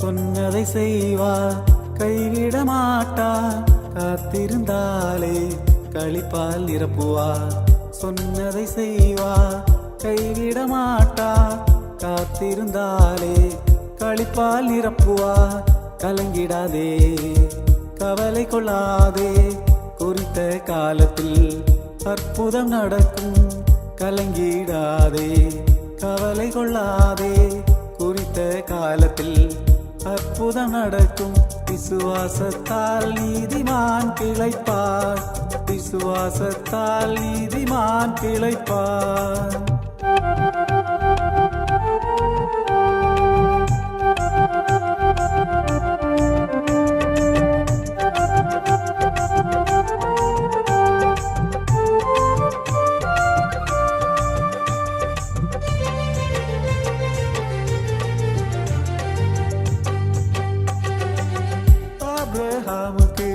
சொன்னதை செய்வார், கைவிட மாட்டார். காத்திருந்தாலே களிப்பால் நிரப்புவார். சொன்னதை செய்வார், கைவிட மாட்டார். காத்திருந்தாலே களிப்பால் நிரப்புவார். கலங்கிடாதே, கவலை கொள்ளாதே, குறித்த காலத்தில் அற்புதம் நடக்கும். கலங்கிடாதே, கவலை கொள்ளாதே, குறித்த காலத்தில் அற்புதம் நடக்கும். விசுவாசத்தால் நீதிமான் பிழைப்பார். விசுவாசத்தால் நீதிமான் பிழைப்பார். ஆபிரகாமுக்கு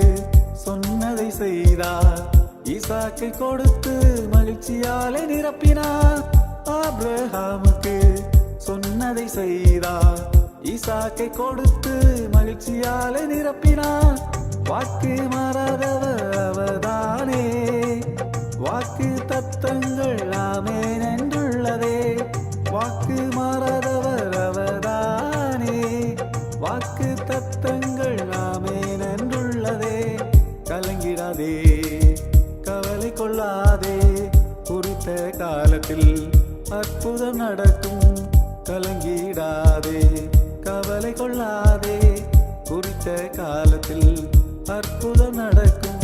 சொன்னதை செய்தார், ஈசாக்கை கொடுத்து மகிழ்ச்சியாலே நிரப்பினார். ஆபிரகாமுக்கு சொன்னதை செய்தார், ஈசாக்கை கொடுத்து மகிழ்ச்சியாலே நிரப்பினார். வாக்கு மாறாதவர் அவர்தானே, வாக்கு தத்தங்கள் ஆமென் என்றுள்ளதே. வாக்கு மாறாதவர் அவர்தானே, வாக்கு தத்தங்கள் ஆமென் என்றுள்ளதே. கலங்கிடாதே, கவலை கொள்ளாதே, குறித்த காலத்தில் அற்புதம் நடக்கும். கலங்கிடாதே, கவலை கொள்ளாதே, குறித்த காலத்தில் அற்புதம் நடக்கும்.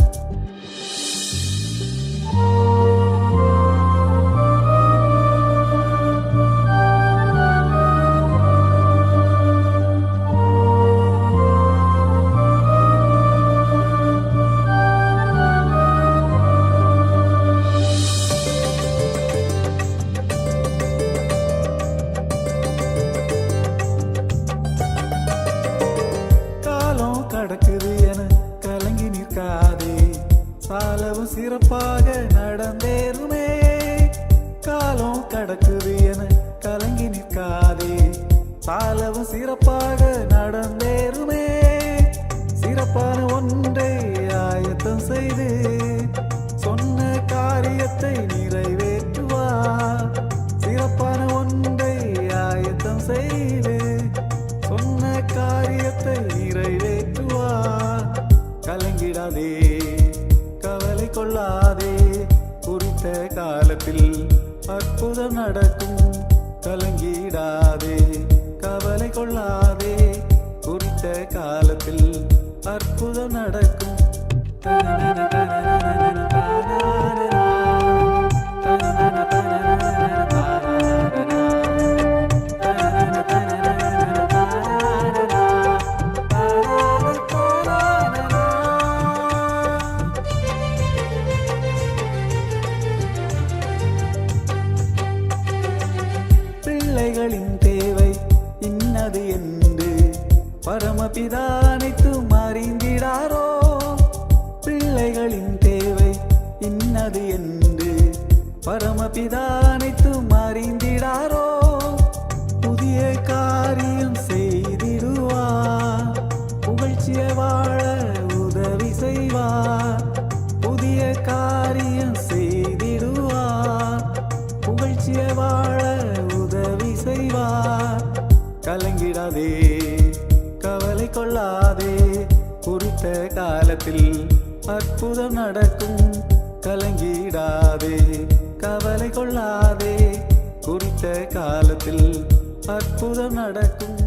கடக்குது என கலங்கி நிற்காதே, சாலவும் சிறப்பாக நடந்தேருமே. காலம் கடக்குது என கலங்கி நிற்காதே, சாலவும் சிறப்பாக நடந்தேருமே. சிறப்பான ஒன்றை ஆயத்தம் செய்து சொன்ன காரியத்தை நிறைவேற்றுவார். சிறப்பான ஒன்றை ஆயத்தம் செய்து சொன்ன காரியத்தை நிறைவேற்றுவார். கலங்கிடாதே, கவலை கொள்ளாதே, குறித்த காலத்தில் அற்புதம் நடக்கும். கலங்கிடாதே, கவலை கொள்ளாதே, குறித்த காலத்தில் அற்புதம் நடக்கும். பிள்ளைகளின் தேவை இன்னது என்று பரமபிதா அனைத்தும் அறிந்திடாரோ. பிள்ளைகளின் தேவை இன்னது என்று பரமபிதா அனைத்தும் அறிந்திடாரோ. புதிய காரியம் செய்திடுவார், புகழ்ச்சியை வாழ உதவி செய்வார். புதிய காரியம் செய்திடுவார், புகழ்ச்சியை வாழ உதவி செய்வார். கலங்கிடாதே, கவலை கொள்ளாதே, குறித்த காலத்தில் அற்புதம் நடக்கும். கலங்கிடாதே, கவலை கொள்ளாதே, குறித்த காலத்தில் அற்புதம் நடக்கும்.